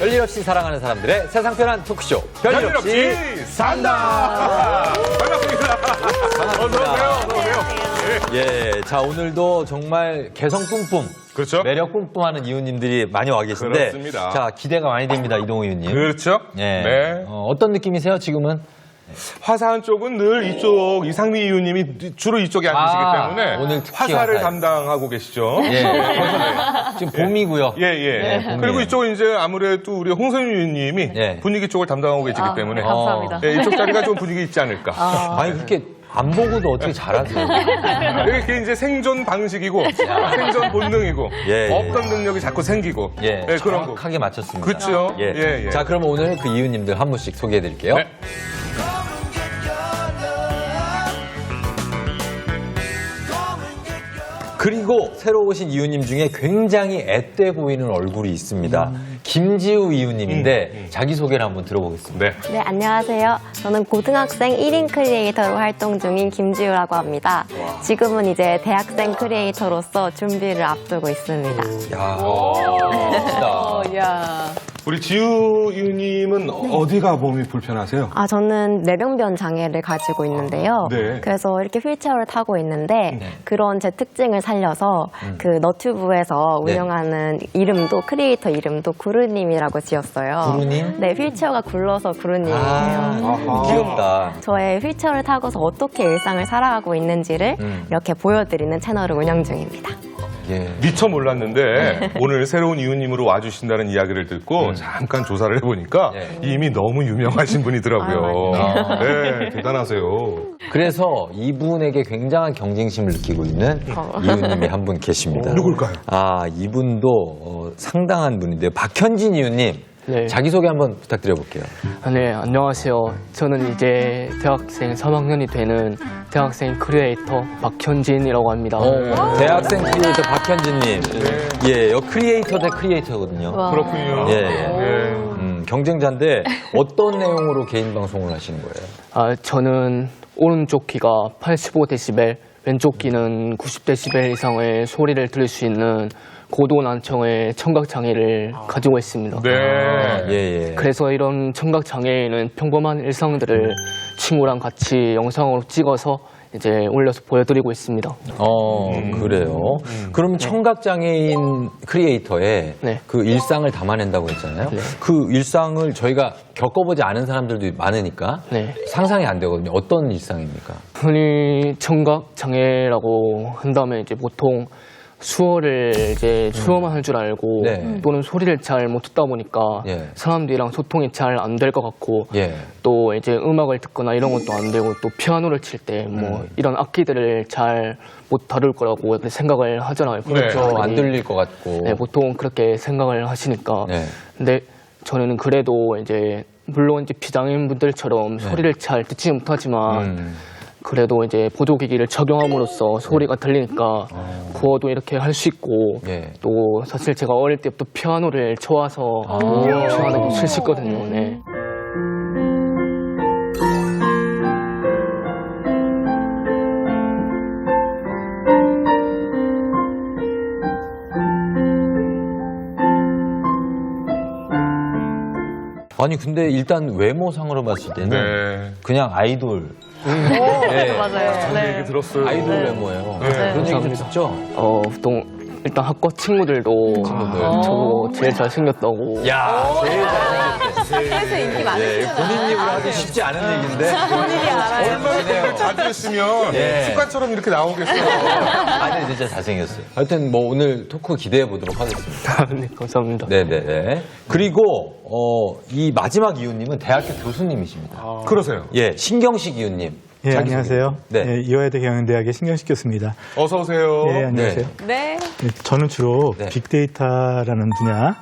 별일 없이 사랑하는 사람들의 세상 편한 토크쇼 별일 없이 산다. 반갑습니다. 반갑습니다. 어서오세요. 예, 자 오늘도 정말 개성 뿜뿜, 그렇죠. 매력 뿜뿜하는 이웃님들이 많이 와 계신데, 그렇습니다. 자 기대가 많이 됩니다, 이동우 이웃님. 그렇죠. 예. 네. 어떤 느낌이세요 지금은? 화사한 쪽은 늘 이쪽 이상미 이웃님이 주로 이쪽에 앉으시기 때문에 오늘 특히 화사를 화사해. 담당하고 계시죠. 예, 지금 봄이고요. 예, 예. 네, 봄이에요. 그리고 이쪽은 이제 아무래도 우리 홍선유 이웃님이 예. 분위기 쪽을 담당하고 계시기 때문에 감사합니다. 예, 이쪽 자리가 좀 분위기 있지 않을까. 아니 그렇게 안 보고도 어떻게 잘하세요? 이렇게 이제 생존 방식이고 생존 본능이고 예, 예. 없던 능력이 자꾸 생기고 예, 그런 거. 정확하게 맞췄습니다. 그렇죠. 예. 예, 예. 자, 그럼 오늘 그 이웃님들 한 분씩 소개해 드릴게요. 네. 그리고 새로 오신 이웃님 중에 굉장히 앳돼 보이는 얼굴이 있습니다. 김지우 이웃님인데 자기소개를 한번 들어보겠습니다. 네. 네, 안녕하세요. 저는 고등학생 1인 크리에이터로 활동 중인 김지우라고 합니다. 지금은 이제 대학생 크리에이터로서 준비를 앞두고 있습니다. 야, 멋지다. 우리 지우 이웃님은 어디가 몸이 불편하세요? 아, 저는 뇌병변 장애를 가지고 있는데요. 네. 그래서 이렇게 휠체어를 타고 있는데 그런 제 특징을 살려서 그 너튜브에서 네. 운영하는 이름도 크리에이터 이름도 구루님이라고 지었어요. 구루님? 네, 휠체어가 굴러서 구루님이에요. 아하. 귀엽다. 저의 휠체어를 타고서 어떻게 일상을 살아가고 있는지를 이렇게 보여드리는 채널을 운영 중입니다. 예. 미처 몰랐는데 오늘 새로운 이웃님으로 와주신다는 이야기를 듣고 잠깐 조사를 해보니까 예. 이미 너무 유명하신 분이더라고요. 아, 네, 대단하세요. 그래서 이분에게 굉장한 경쟁심을 느끼고 있는 이웃님이 한 분 계십니다. 누굴까요? 아, 이분도 상당한 분인데요. 박현진 이웃님. 네. 자기소개 한번 부탁드려볼게요. 네, 안녕하세요. 저는 이제 대학생 3학년이 되는 대학생 크리에이터 박현진이라고 합니다. 대학생 크리에이터 박현진님. 예, 크리에이터 대 크리에이터거든요. 그렇군요. 예, 예. 예. 경쟁자인데 어떤 내용으로 개인 방송을 하시는 거예요? 아, 저는 오른쪽 귀가 85데시벨, 왼쪽 귀는 90데시벨 이상의 소리를 들을 수 있는 고도난청의 청각장애를 가지고 있습니다. 네. 예, 예. 그래서 이런 청각장애인은 평범한 일상들을 친구랑 같이 영상으로 찍어서 이제 올려서 보여드리고 있습니다. 그래요. 그럼 청각장애인 크리에이터의 네. 그 일상을 담아낸다고 했잖아요. 네. 그 일상을 저희가 겪어보지 않은 사람들도 많으니까 네. 상상이 안 되거든요. 어떤 일상입니까? 흔히 청각장애라고 한다면 이제 보통 수어를 이제 수어만 할 줄 알고 네. 또는 소리를 잘 못 듣다 보니까 예. 사람들이랑 소통이 잘 안 될 것 같고 예. 또 이제 음악을 듣거나 이런 것도 안 되고 또 피아노를 칠 때 뭐 이런 악기들을 잘 못 다룰 거라고 생각을 하잖아요. 그렇죠. 사람들이. 안 들릴 것 같고. 네, 보통 그렇게 생각을 하시니까. 네. 근데 저는 그래도 이제 물론 이제 비장애인분들처럼 소리를 잘 듣지 못하지만 그래도 이제 보조기기를 적용함으로써 소리가 들리니까 구어도 이렇게 할 수 있고 예. 또 사실 제가 어릴 때부터 피아노를 좋아서 피아노를 칠 수 있거든요. 네. 아니 근데 일단 외모상으로 봤을 때는 네. 그냥 아이돌. 네. 맞아요. 얘기 들었어요. 아이돌 외모예요. 그런 얘기 좀 듣죠? 보통 일단 학과 친구들도 저보고 제일 잘생겼다고. 야, 제일 잘생겼대. 그래서 인기 예, 본인 입으로 하기 쉽지 않은 얘기인데. 본인이 알아요. 얼마나 자주 했으면 예. 습관처럼 이렇게 나오겠어요. 아니, 진짜 잘생겼어요. 하여튼 뭐 오늘 토크 기대해 보도록 하겠습니다. 네, 감사합니다. 네네네. 그리고, 이 마지막 이웃님은 대학교 교수님이십니다. 그러세요. 예, 신경식 이웃님. 예, 자기 안녕하세요. 소개. 네. 예, 이화여대 경영대학의 신경식 교수입니다. 어서 오세요. 예, 안녕하세요. 네. 예, 저는 주로 네. 빅데이터라는 분야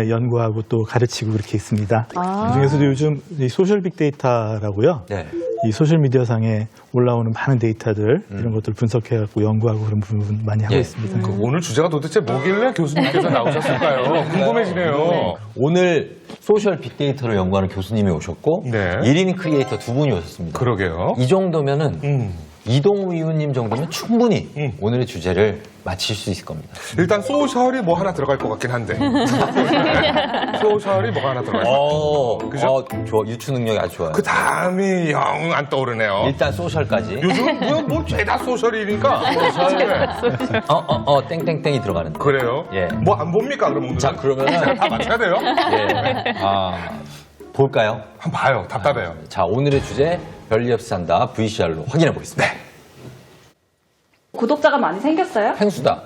연구하고 또 가르치고 그렇게 있습니다. 그중에서도 요즘 이 소셜 빅데이터라고요. 네. 이 소셜미디어상에 올라오는 많은 데이터들 이런 것들 분석해갖고 연구하고 그런 부분 많이 하고 예. 있습니다. 오늘 주제가 도대체 뭐길래 교수님께서 나오셨을까요? 궁금해지네요. 오늘 소셜 빅데이터를 연구하는 교수님이 오셨고, 네. 1인 크리에이터 두 분이 오셨습니다. 그러게요. 이 정도면은 이동우 이웃님 정도면 충분히 오늘의 주제를 맞힐 수 있을 겁니다. 일단 소셜이 뭐 하나 들어갈 것 같긴 한데. 소셜이 뭐가 하나 들어갈 것 같아요. 그죠? 좋아. 유추 능력이 아주 좋아요. 그 다음이 영 안 떠오르네요. 일단 소셜까지. 요즘은 뭐 죄다 소셜이니까. 땡땡땡이 들어가는. 그래요? 예. 뭐 안 봅니까, 그럼 오늘? 자, 그러면은 다 맞춰야 돼요? 예. 볼까요? 한번 봐요. 답답해요. 자, 오늘의 주제 별일 없이 산다 VCR로 확인해 보겠습니다. 구독자가 많이 생겼어요? 팽수다.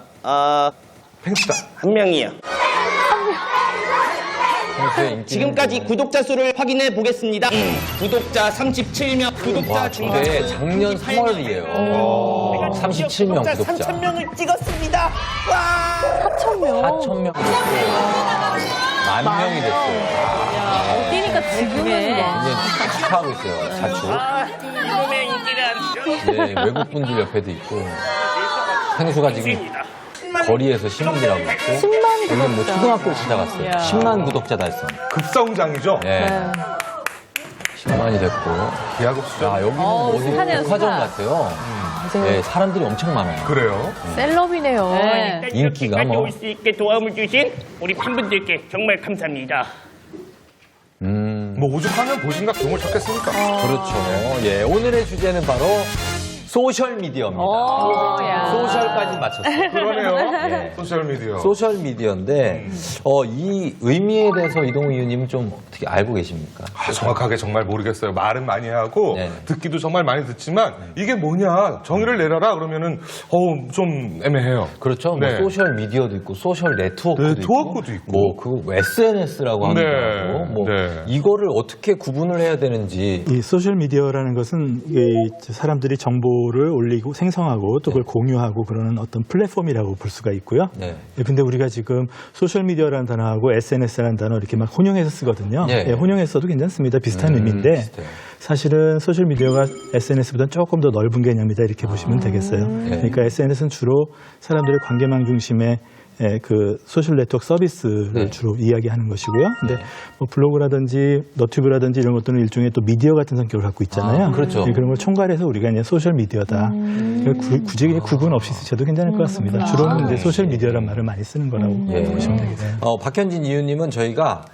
팽수다. 한 명이요. 평소에 인기 지금까지 있는 구독자 수를 확인해 보겠습니다. 구독자 37명, 구독자 와, 증가. 근데 작년 3월이에요. 37명 구독자. 3,000명을 찍었습니다. 4,000명 됐고, 10,000명이 됐어요. 뛰니까 지금은 굉장히 축하하고 있어요. 자축. 이놈의 인기란. 네, 외국 분들 옆에도 있고. 팽수가 지금 거리에서 신문이라고 있고. 10만 오늘 뭐 초등학교를 찾아갔어요. 10만 구독자 달성. 급성장이죠? 네. 10만이 됐고. 기하급수죠? 야, 여기는 어디 스타네요, 백화점 스타. 같아요. 네, 사람들이 엄청 많아요. 그래요? 셀럽이네요. 인기가 뭐. 올 수 있게 도움을 주신 우리 팬분들께 정말 감사합니다. 뭐 오죽하면 보신각 종을 찾겠습니까? 그렇죠. 예, 오늘의 주제는 바로 소셜미디어입니다. 소셜까지 맞췄어요. 그러네요. 예. 소셜미디어. 소셜미디어인데, 이 의미에 대해서 이동우 의원님은 좀 어떻게 알고 계십니까? 정확하게 정말 모르겠어요. 말은 많이 하고 네. 듣기도 정말 많이 듣지만 이게 뭐냐 정의를 내려라 그러면은 좀 애매해요. 그렇죠. 네. 뭐 소셜미디어도 있고, 소셜 네트워크도 네트워크도 있고. 뭐, 그 SNS라고 하는 네. 거고, 뭐, 네. 이거를 어떻게 구분을 해야 되는지. 이 소셜미디어라는 것은 이 사람들이 정보를 올리고 생성하고 또 그걸 공유하고 그러는 어떤 플랫폼이라고 볼 수가 있고요. 네. 예, 근데 우리가 지금 소셜미디어라는 단어하고 SNS라는 단어 이렇게 막 혼용해서 쓰거든요. 네. 예, 혼용해서 써도 괜찮습니다. 비슷한 의미인데 비슷해요. 사실은 소셜미디어가 SNS보다는 조금 더 넓은 개념이다 이렇게 보시면 되겠어요. 그러니까 SNS는 주로 사람들의 관계망 중심의 그 소셜 네트워크 서비스를 네. 주로 이야기하는 것이고요. 근데 뭐 블로그라든지 너튜브라든지 이런 것들은 일종의 또 미디어 같은 성격을 갖고 있잖아요. 그렇죠. 예, 그런 걸 총괄해서 우리가 이제 소셜 미디어다. 굳이 구분 없이 쓰셔도 괜찮을 것 같습니다. 주로는 이제 소셜 미디어란 말을 많이 쓰는 거라고 예. 보시면 되겠네요. 박현진 이웃님은 저희가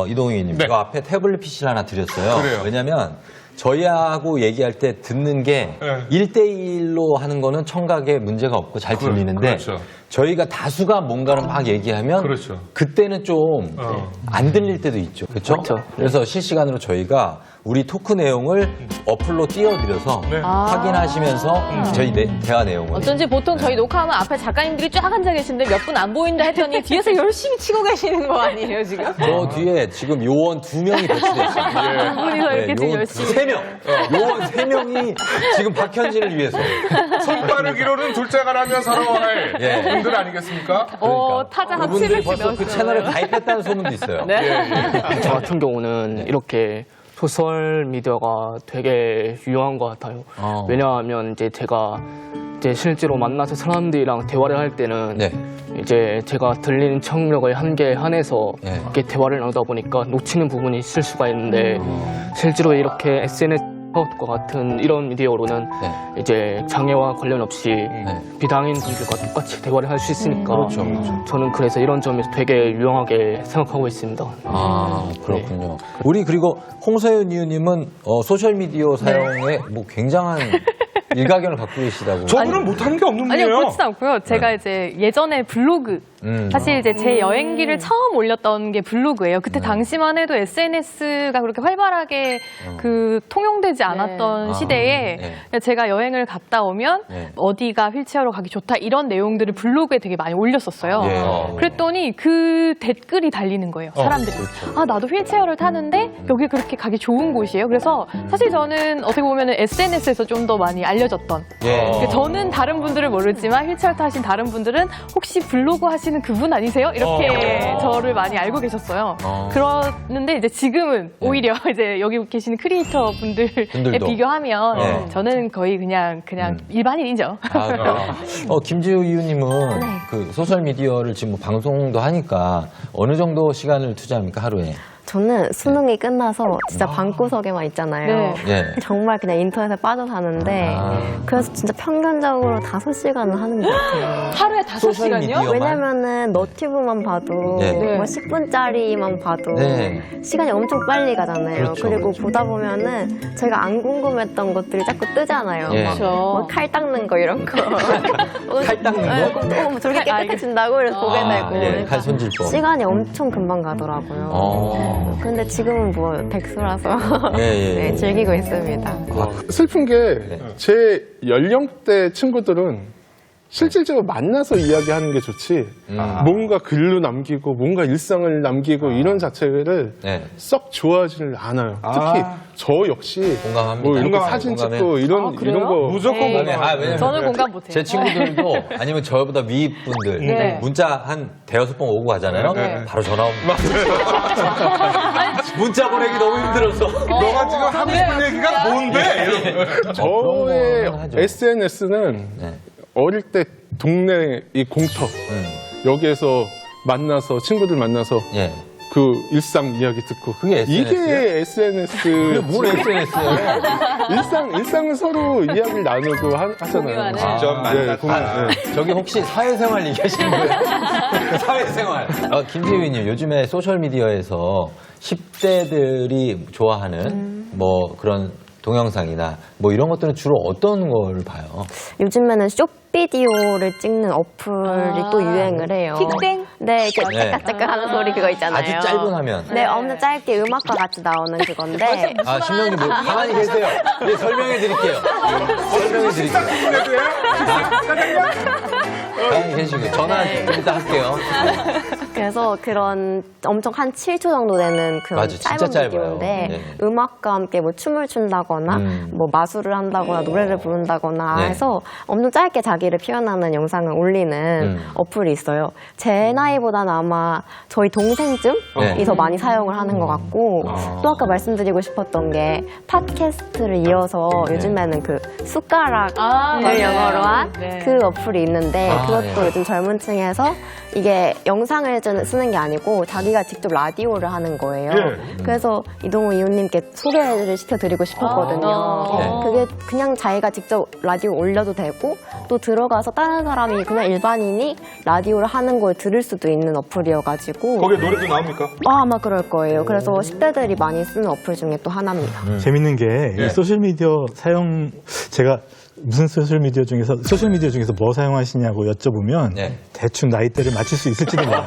이동우 의원님 네. 그 앞에 태블릿 PC를 하나 드렸어요. 그래요. 왜냐하면 저희하고 얘기할 때 듣는 게 네. 1대1로 하는 거는 청각에 문제가 없고 잘 들리는데 그렇죠. 저희가 다수가 뭔가를 막 얘기하면 그렇죠. 그때는 좀 안 들릴 때도 있죠. 그렇죠? 그렇죠. 그래서 실시간으로 저희가 우리 토크 내용을 어플로 띄워드려서 네. 확인하시면서 저희 대화 내용을 어쩐지 보통 저희 녹화하면 앞에 작가님들이 쫙 앉아 계신데 몇 분 안 보인다 했더니 뒤에서 열심히 치고 계시는 거 아니에요, 지금? 저 뒤에 지금 요원 2명이 배치되어 있습니다. 두 분이서 이렇게 지금 열심히. 3명. 요원 3명이 지금 박현진을 위해서. 손빠르기로는 둘째가 나면 서러워할 예. 분들 아니겠습니까? 타자 한 그분들이 700씩 벌써 그 채널을 가입했다는 소문도 있어요. 저 같은 경우는 이렇게 소셜 미디어가 되게 유용한 것 같아요. 왜냐하면 이제 제가 이제 실제로 만나서 사람들이랑 대화를 할 때는 네. 이제 제가 들리는 청력의 한계에 한해서 네. 이렇게 대화를 나누다 보니까 놓치는 부분이 있을 수가 있는데 실제로 이렇게 SNS과 같은 이런 미디어로는 이제 장애와 관련 없이 비당인 분들과 똑같이 대화를 할 수 있으니까 그렇죠. 저는 그래서 이런 점에서 되게 유용하게 생각하고 있습니다. 그렇군요. 우리 그리고 홍서윤 이웃님은 소셜미디어 사용에 뭐 굉장한 일가견을 갖고 계시다고. 저분은 못하는 게 없는 아니요, 분이에요. 그렇진 않고요. 제가 이제 예전에 블로그, 사실 이제 제 여행기를 처음 올렸던 게 블로그예요. 그때 당시만 해도 SNS가 그렇게 활발하게 그 통용되지 않았던 시대에 제가 여행을 갔다 오면 어디가 휠체어로 가기 좋다 이런 내용들을 블로그에 되게 많이 올렸었어요. 그랬더니 그 댓글이 달리는 거예요. 사람들이. 아, 나도 휠체어를 타는데 여기 그렇게 가기 좋은 곳이에요. 그래서 사실 저는 어떻게 보면 SNS에서 좀 더 많이 알려졌던. 저는 다른 분들은 모르지만 휠체어 타신 다른 분들은 혹시 블로그 하시는 그분 아니세요? 이렇게 저를 많이 알고 계셨어요. 그러는데 이제 지금은 오히려 이제 여기 계시는 크리에이터 분들에 분들도. 비교하면 저는 거의 그냥 일반인이죠. 김지우 이웃님은 그 소셜미디어를 지금 뭐 방송도 하니까 어느 정도 시간을 투자합니까, 하루에? 저는 수능이 끝나서 진짜 방구석에만 있잖아요. 네. 정말 그냥 인터넷에 빠져 사는데 그래서 진짜 평균적으로 5시간은 하는 것 같아요. 하루에 5시간이요? 왜냐면은 너튜브만 봐도 네. 뭐 10분짜리만 봐도 네. 시간이 엄청 빨리 가잖아요. 그렇죠, 그리고 그렇죠. 보다 보면은 제가 안 궁금했던 것들이 자꾸 뜨잖아요. 예. 막 그렇죠. 뭐 칼 닦는 거 이런 거. 칼 닦는 거? 뭐 저렇게 깨끗해진다고 그래서 보게 되고. 예, 그러니까 칼 손질법. 시간이 엄청 금방 가더라고요. 근데 지금은 뭐 백수라서 예, 예. 네, 즐기고 있습니다. 슬픈 게 제 연령대 친구들은 실질적으로 만나서 이야기하는 게 좋지 뭔가 글로 남기고 뭔가 일상을 남기고 이런 자체를 네. 썩 좋아하지는 않아요. 특히 저 역시 공감합니다. 뭐 이렇게 공감해요. 사진 공감해요. 찍고 이런 거 무조건 공감해. 왜냐면 저는 공감 못해요. 제 친구들도 아니면 저보다 위 분들 네. 문자 한 대여섯 번 오고 가잖아요. 네. 바로 전화 옵니다. 문자 보내기 너무 힘들어서. 너가 지금 하고 싶은 얘기가 뭔데? 이러면. 저의 그런 거 하죠. SNS는 네. 어릴 때 동네 이 공터 여기에서 만나서 친구들 만나서 예. 그 일상 이야기 듣고 그게 SNS 예요? 이게 SNS 그게 뭘 SNS예요? 일상을 서로 이야기를 나누고 하잖아요. 공유하는. 직접 만나서. 저기 혹시 사회생활 얘기하시는 거예요? 사회생활. 김지휘님, 요즘에 소셜미디어에서 10대들이 좋아하는 뭐 그런 동영상이나 뭐 이런 것들은 주로 어떤 걸 봐요? 요즘에는 숏비디오를 찍는 어플이 또 유행을 해요. 틱땡? 네, 이렇게 네. 짝짝짝 하는 소리 그거 있잖아요. 아주 짧은 화면. 네, 엄청 짧게 음악과 같이 나오는 그건데. 아, 신명님, 뭐, 가만히 계세요. 예, 설명해 드릴게요. 설명해 드릴게요. 가만히 계시고. 전화 좀 이따 할게요. 그래서 그런 엄청 한 7초 정도 되는 그런 맞아, 진짜 짧은 짧아요. 비디오인데 네. 음악과 함께 뭐 춤을 춘다거나 뭐 마술을 한다거나 노래를 부른다거나 네. 해서 엄청 짧게 자기를 표현하는 영상을 올리는 어플이 있어요. 제 나이보다는 아마 저희 동생쯤이 네. 더 많이 사용을 하는 것 같고 또 아까 말씀드리고 싶었던 게 팟캐스트를 이어서 요즘에는 그 숟가락을 맞아요. 영어로 한 네. 그 어플이 있는데 그것도 네. 요즘 젊은 층에서 이게 영상을 쓰는 게 아니고 자기가 직접 라디오를 하는 거예요. 그래서 이동우 이웃님께 소개를 시켜드리고 싶었거든요. 네. 그게 그냥 자기가 직접 라디오 올려도 되고 또 들어가서 다른 사람이 그냥 일반인이 라디오를 하는 걸 들을 수도 있는 어플이어가지고 거기에 노래도 나옵니까? 아마 그럴 거예요. 그래서 10대들이 많이 쓰는 어플 중에 또 하나입니다. 재밌는 게 이 소셜미디어 사용 제가 무슨 소셜미디어 중에서 뭐 사용하시냐고 여쭤보면 네. 대충 나이대를 맞출 수 있을지도 몰라요.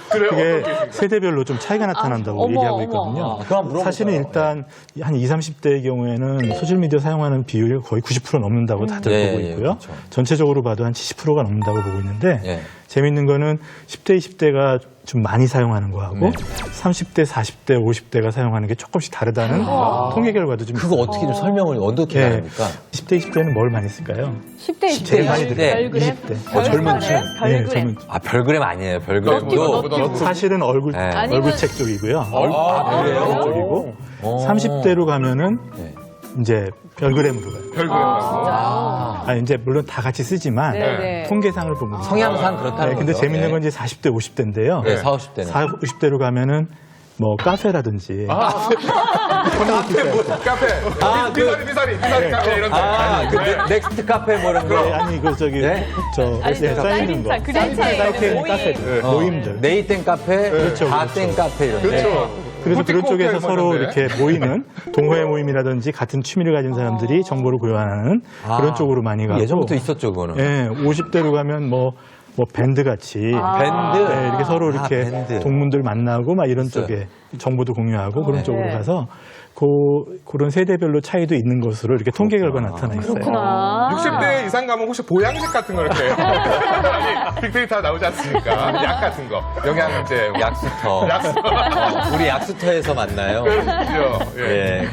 그래요? 그게 세대별로 좀 차이가 나타난다고 어머, 얘기하고 어머. 있거든요. 그럼 물어볼까요? 사실은 일단 한 20, 30대의 경우에는 소셜미디어 사용하는 비율이 거의 90% 넘는다고 다들 예, 보고 예, 있고요. 그렇죠. 전체적으로 봐도 한 70%가 넘는다고 보고 있는데 예. 재밌는 거는 10대, 20대가 좀 많이 사용하는 거하고 네. 30대, 40대, 50대가 사용하는 게 조금씩 다르다는 통계 결과도 좀 그거 있어요. 어떻게 좀 설명을 어떻게 예. 합니까? 10대, 20대는 뭘 많이 쓸까요? 10대, 20대. 제일 많이 들어요. 별그램? 20대. 젊은 층. 네, 젊은 아, 별그램 아니에요. 별그램도. 사실은 얼굴책 쪽이고요. 그래요? 쪽이고 오. 30대로 가면은 네. 이제 별그램으로 가요. 이제 물론 다 같이 쓰지만 네. 통계상을 보면 성향상 그렇다는 근데 거죠. 재밌는 네. 건 이제 40대, 50대인데요. 네, 40, 50대는. 40, 50대로 가면은 뭐 카페라든지 미사리 카페 이런 데. 아, 그 넥스트 카페 뭐 이런 거. 아니 그 저기 네? 써 있는 거. 사이트 카페 모임들. 네이땡 카페, 그렇죠, 다땡 카페 이런 데. 그래서 그런 코피 쪽에서 코페 서로 맞는데? 이렇게 모이는 동호회 모임이라든지 같은 취미를 가진 사람들이 정보를 교환하는 그런 쪽으로 많이 가고 예전부터 있었죠, 그거는. 예, 50대로 가면 뭐 밴드 같이 밴드? 네, 이렇게 서로 이렇게 밴드. 동문들 만나고 막 이런 있어요. 쪽에 정보도 공유하고 그런 쪽으로 가서 그런 세대별로 차이도 있는 것으로 이렇게 통계 결과 나타나 있어요. 60대 이상 가면 혹시 보양식 같은 거 이렇게 아니, 빅데이터 나오지 않습니까? 약 같은 거 영양제 약수터. 약수터. 우리 약수터에서 만나요. 그렇죠. 예. 예.